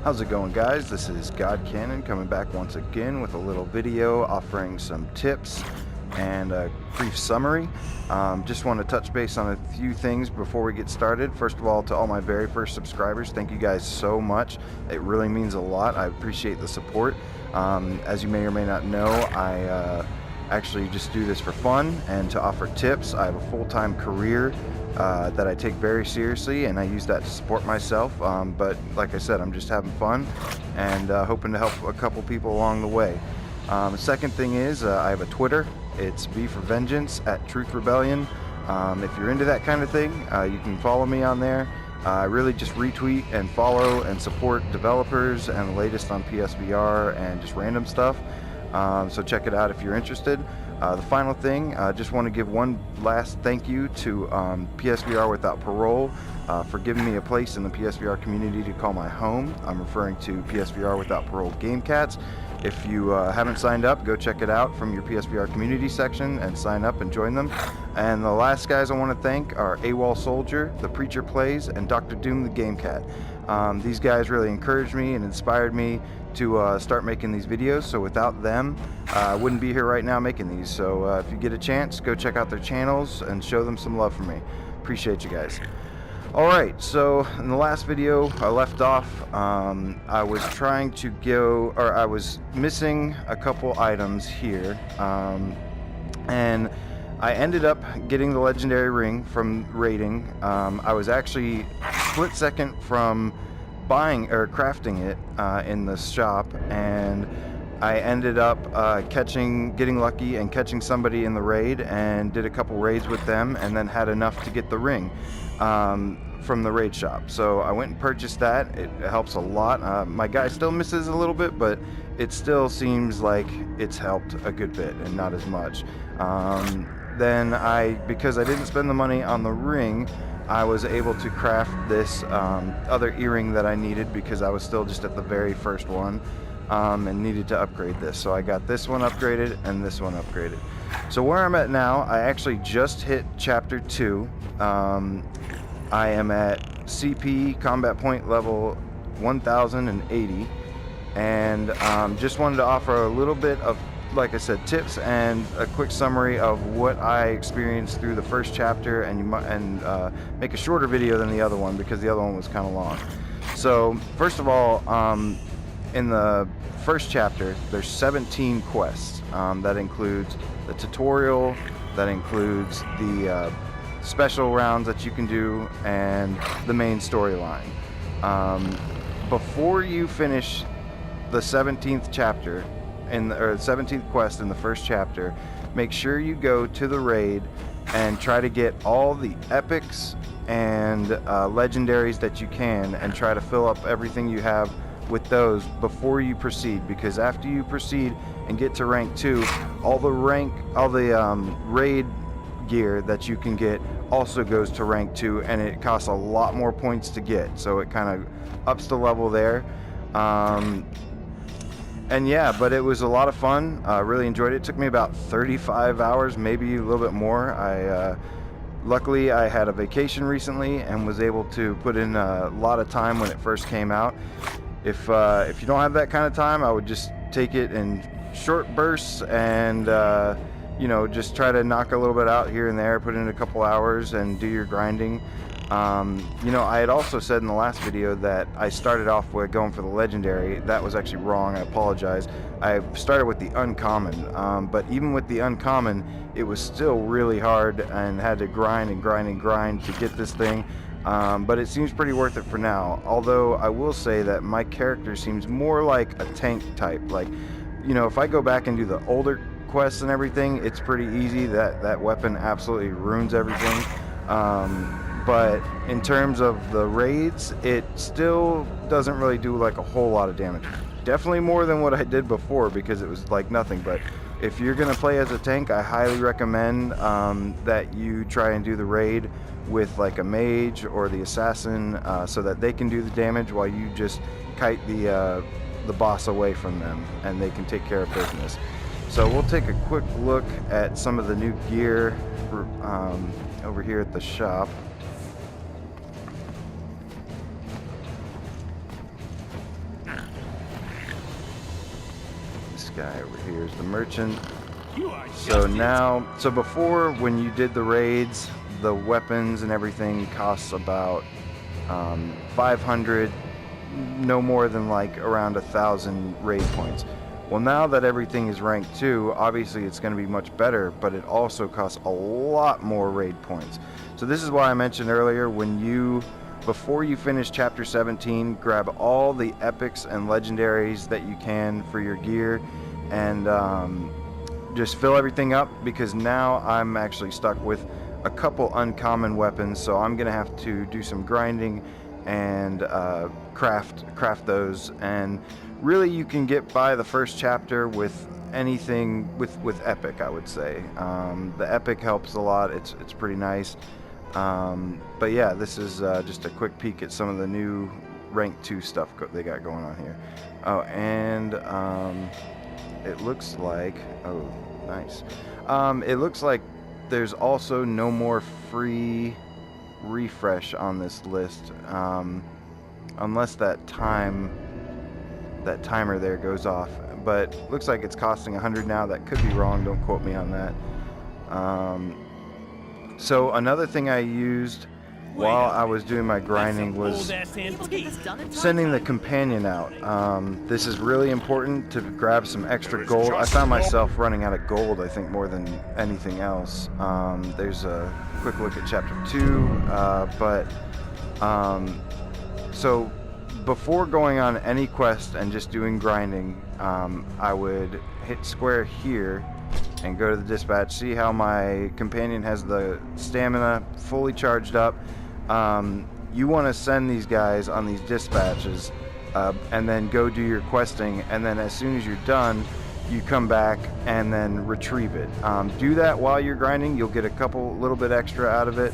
How's it going, guys? This is God Cannon coming back once again with a little video offering some tips and a brief summary. Just want to touch base on a few things before we get started. First of all, to all my very first subscribers, thank you guys so much. It really means a lot. I appreciate the support. As you may or may not know, I actually just do this for fun and to offer tips. I have a full-time career that I take very seriously, and I use that to support myself, but like I said, I'm just having fun and hoping to help a couple people along the way. The second thing is I have a Twitter. It's V for Vengeance at Truth Rebellion. If you're into that kind of thing, you can follow me on there. I really just retweet and follow and support developers and the latest on PSVR and just random stuff, so check it out if you're interested. The final thing, I just want to give one last thank you to PSVR Without Parole for giving me a place in the PSVR community to call my home. I'm referring to PSVR Without Parole Gamecats. If you haven't signed up, go check it out from your PSVR community section and sign up and join them. And the last guys I want to thank are AWOL Soldier, The Preacher Plays, and Dr. Dooom the Gamecat. These guys really encouraged me and inspired me to start making these videos, so without them I wouldn't be here right now making these. So if you get a chance, go check out their channels and show them some love for me. Appreciate you guys. Alright, so in the last video I left off, I was trying to go, or I was missing a couple items here, and I ended up getting the legendary ring from raiding. I was actually split second from buying or crafting it in the shop, and I ended up getting lucky and catching somebody in the raid, and did a couple raids with them, and then had enough to get the ring from the raid shop. So I went and purchased that. It helps a lot. My guy still misses a little bit, but it still seems like it's helped a good bit and not as much. Then because I didn't spend the money on the ring, I was able to craft this other earring that I needed, because I was still just at the very first one, and needed to upgrade this. So I got this one upgraded and this one upgraded. So where I'm at now, I actually just hit chapter 2. I am at CP combat point level 1080, and just wanted to offer a little bit of, like I said, tips and a quick summary of what I experienced through the first chapter, and make a shorter video than the other one because the other one was kind of long. So first of all, in the first chapter there's 17 quests. That includes the tutorial, that includes the special rounds that you can do, and the main storyline. Before you finish the 17th chapter, or 17th quest in the first chapter, make sure you go to the raid and try to get all the epics and legendaries that you can, and try to fill up everything you have with those before you proceed, because after you proceed and get to rank 2, all the raid gear that you can get also goes to rank 2, and it costs a lot more points to get, so it kind of ups the level there. And yeah, but it was a lot of fun. I really enjoyed it. It took me about 35 hours, maybe a little bit more. Luckily I had a vacation recently and was able to put in a lot of time when it first came out. If you don't have that kind of time, I would just take it in short bursts and you know, just try to knock a little bit out here and there, put in a couple hours and do your grinding. You know, I had also said in the last video that I started off with going for the legendary. That was actually wrong. I apologize. I started with the uncommon, but even with the uncommon, it was still really hard and had to grind and grind and grind to get this thing. But it seems pretty worth it for now. Although I will say that my character seems more like a tank type. Like, you know, if I go back and do the older quests and everything, it's pretty easy. That weapon absolutely ruins everything. But in terms of the raids, it still doesn't really do like a whole lot of damage. Definitely more than what I did before, because it was like nothing. But if you're gonna play as a tank, I highly recommend that you try and do the raid with like a mage or the assassin, so that they can do the damage while you just kite the boss away from them and they can take care of business. So we'll take a quick look at some of the new gear over here at the shop. guy over here is the merchant. So now, so before, when you did the raids, the weapons and everything costs about 500, no more than like around 1,000 raid points. Well, now that everything is ranked 2, obviously it's going to be much better, but it also costs a lot more raid points. So this is why I mentioned earlier, before you finish chapter 17, grab all the epics and legendaries that you can for your gear, and just fill everything up, because now I'm actually stuck with a couple uncommon weapons, so I'm gonna have to do some grinding and craft those. And really, you can get by the first chapter with anything with epic, I would say. The epic helps a lot. It's pretty nice. But yeah, this is just a quick peek at some of the new rank 2 stuff they got going on here. Oh, and it looks like, oh, nice. It looks like there's also no more free refresh on this list, unless that timer there goes off. But looks like it's costing 100 now. That could be wrong. Don't quote me on that. So another thing I used while I was doing my grinding was sending the companion out. This is really important to grab some extra gold. I found myself running out of gold, I think, more than anything else. There's a quick look at chapter 2, so before going on any quest and just doing grinding, I would hit square here and go to the dispatch, see how my companion has the stamina fully charged up. You want to send these guys on these dispatches, and then go do your questing, and then as soon as you're done, you come back and then retrieve it. Do that while you're grinding. You'll get a little bit extra out of it.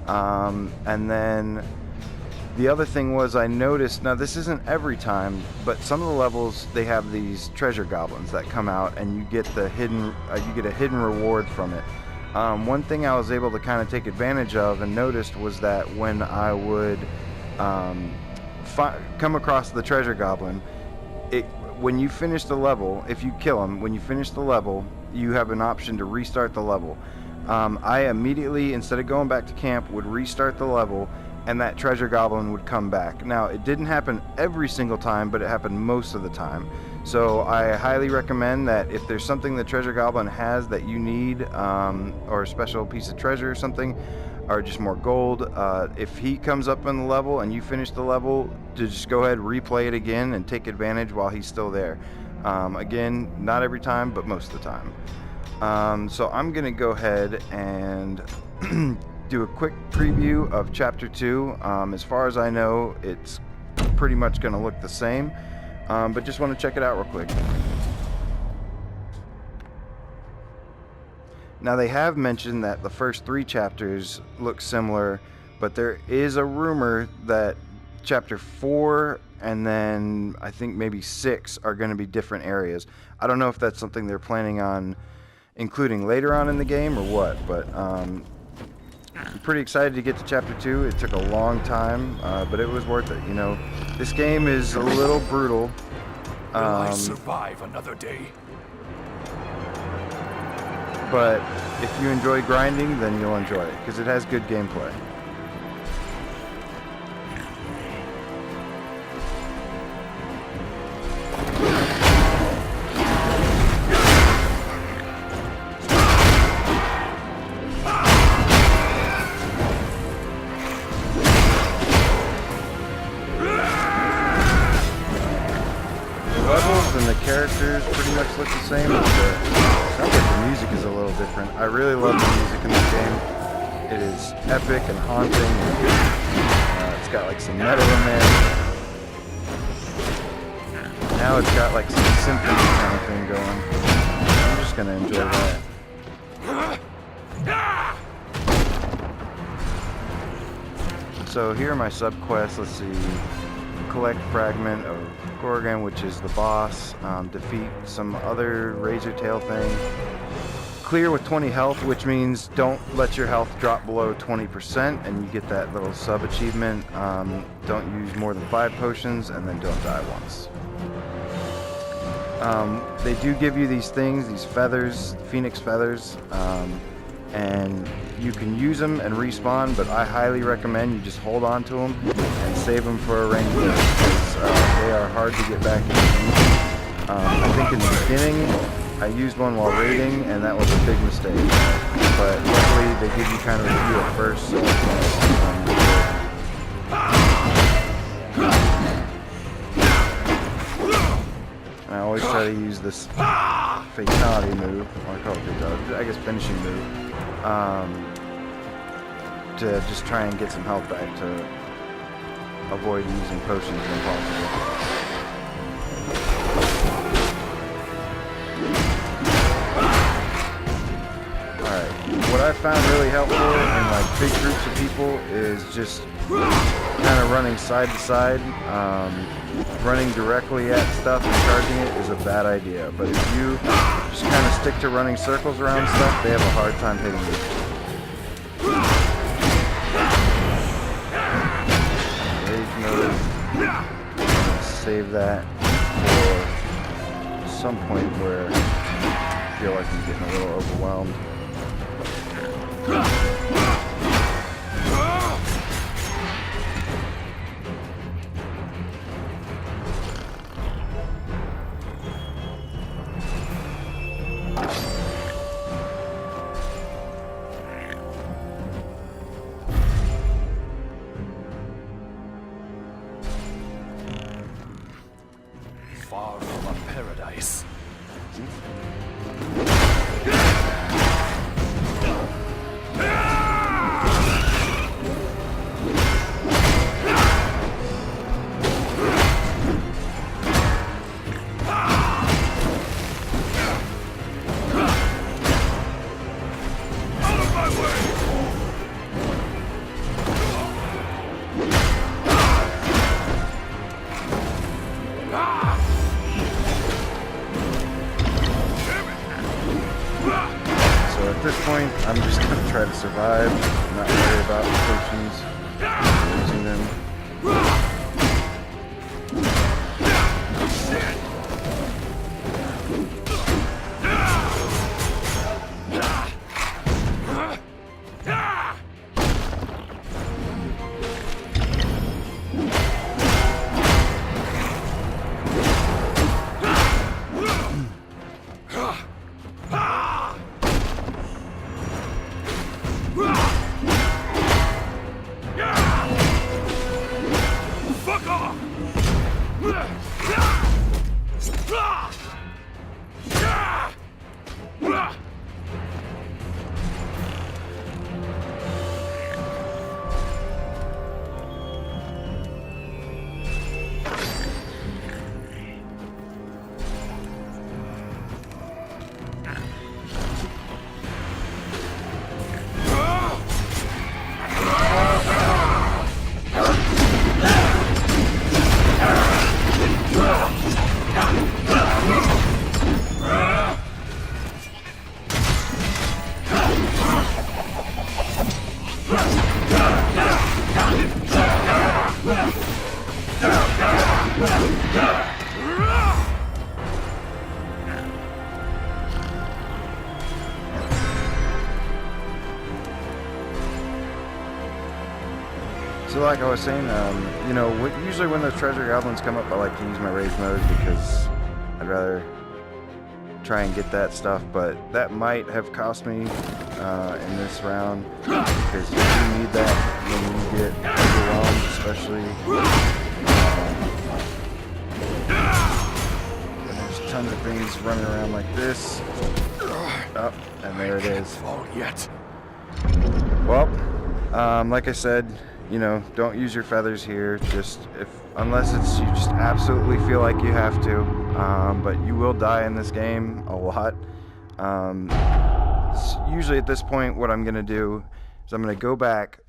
And then the other thing was, I noticed, now this isn't every time, but some of the levels, they have these treasure goblins that come out, and you get a hidden reward from it. One thing I was able to kind of take advantage of and noticed was that when I would come across the treasure goblin, when you finish the level, if you kill him, when you finish the level, you have an option to restart the level. I immediately, instead of going back to camp, would restart the level, and that treasure goblin would come back. Now, it didn't happen every single time, but it happened most of the time. So I highly recommend that if there's something the treasure goblin has that you need, or a special piece of treasure or something, or just more gold, if he comes up in the level and you finish the level, to just go ahead, replay it again, and take advantage while he's still there. Again, not every time, but most of the time. So I'm gonna go ahead and do a quick preview of chapter 2. As far as I know, it's pretty much gonna look the same, but just want to check it out real quick. Now, they have mentioned that the first 3 chapters look similar, but there is a rumor that chapter 4 and then I think maybe 6 are going to be different areas. I don't know if that's something they're planning on including later on in the game or what, but I'm pretty excited to get to chapter 2. It took a long time, but it was worth it. You know, this game is a little brutal. Will I survive another day? But if you enjoy grinding, then you'll enjoy it, because it has good gameplay. And the characters pretty much look the same, but sounds like the music is a little different. I really love the music in this game. It is epic and haunting. And, it's got like some metal in there. Now it's got like some symphony kind of thing going. I'm just gonna enjoy that. So here are my sub-quests. Let's see. Collect fragment of Gorgon, which is the boss. Defeat some other razor tail thing. Clear with 20 health, which means don't let your health drop below 20%, and you get that little sub achievement. Don't use more than 5 potions, and then don't die once. They do give you these things, these feathers, phoenix feathers, and you can use them and respawn, but I highly recommend you just hold on to them and save them for a rainy day, because they are hard to get back into. I think in the beginning I used one while raiding, and that was a big mistake, but luckily they give you kind of a few at first, so I always try to use this fatality move, or I call it fatality, I guess finishing move, to just try and get some health back to avoid using potions when possible. Alright, what I found really helpful in like big groups of people is just kind of running side to side. Running directly at stuff and charging it is a bad idea, but if you just kind of stick to running circles around stuff, they have a hard time hitting you. Rage mode. Save that for some point where I feel like I'm getting a little overwhelmed. Far from a paradise. At this point, I'm just going to try to survive, not worry about potions, using them. So like I was saying, you know, usually when those treasure goblins come up, I like to use my rage mode because I'd rather try and get that stuff, but that might have cost me in this round because you do need that when you get overwhelmed, especially when there's tons of things running around like this. Oh, and there it is. Well, like I said, you know, don't use your feathers here, just unless it's you just absolutely feel like you have to, but you will die in this game a lot. Usually at this point what I'm going to do is I'm going to go back,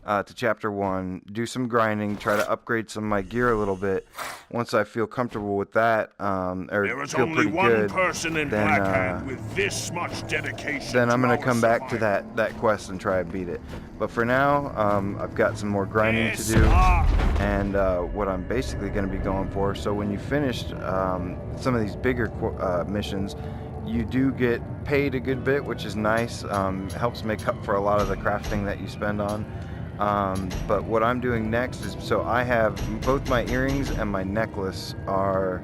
to Chapter 1, do some grinding, try to upgrade some of my gear a little bit. Once I feel comfortable with that, or There is feel only pretty one good, person in then, Blackhand with this much dedication. then I'm to going to our come back to survival. that quest and try and beat it. But for now, I've got some more grinding to Yes, do, and what I'm basically going to be going for. So when you finished some of these bigger missions, you do get paid a good bit, which is nice. Helps make up for a lot of the crafting that you spend on. But what I'm doing next is, so I have both my earrings and my necklace are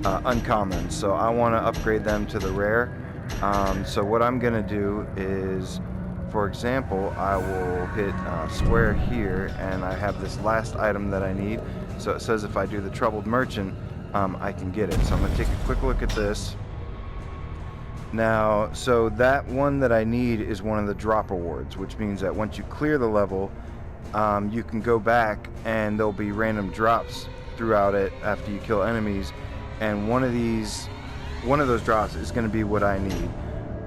uncommon, so I want to upgrade them to the rare. So what I'm gonna do is, for example, I will hit square here, and I have this last item that I need. So it says if I do the Troubled Merchant, I can get it. So I'm gonna take a quick look at this. Now, so that one that I need is one of the drop awards, which means that once you clear the level, you can go back and there'll be random drops throughout it after you kill enemies, and one of those drops is going to be what I need.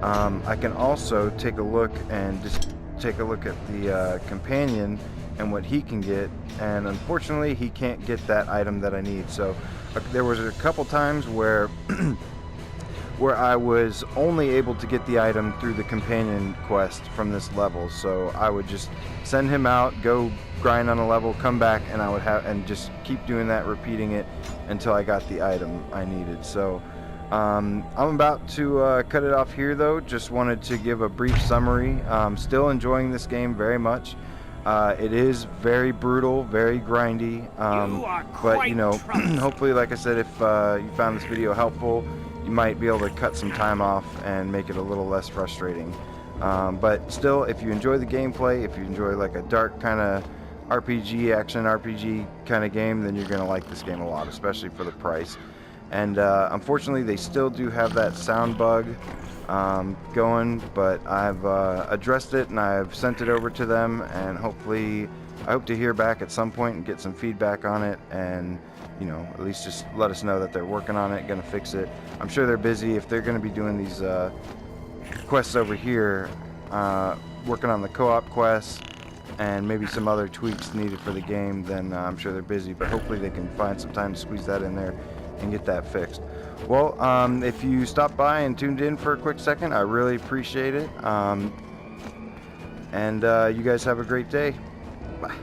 I can also take a look and just take a look at the companion and what he can get, and unfortunately he can't get that item that I need. So there was a couple times where where I was only able to get the item through the companion quest from this level. So I would just send him out, go grind on a level, come back, and I would have, and just keep doing that, repeating it until I got the item I needed. So I'm about to cut it off here though. Just wanted to give a brief summary. Still enjoying this game very much. It is very brutal, very grindy, but you know, hopefully, like I said, if you found this video helpful, you might be able to cut some time off and make it a little less frustrating. But still, if you enjoy the gameplay, if you enjoy like a dark kind of RPG, action RPG kind of game, then you're going to like this game a lot, especially for the price. And unfortunately, they still do have that sound bug going, but I've addressed it and I've sent it over to them, and hopefully I hope to hear back at some point and get some feedback on it, and you know, at least just let us know that they're working on it, gonna fix it. I'm sure they're busy. If they're gonna be doing these quests over here, working on the co-op quests and maybe some other tweaks needed for the game, then I'm sure they're busy, but hopefully they can find some time to squeeze that in there and get that fixed. Well, if you stopped by and tuned in for a quick second, I really appreciate it. And you guys have a great day. Bye.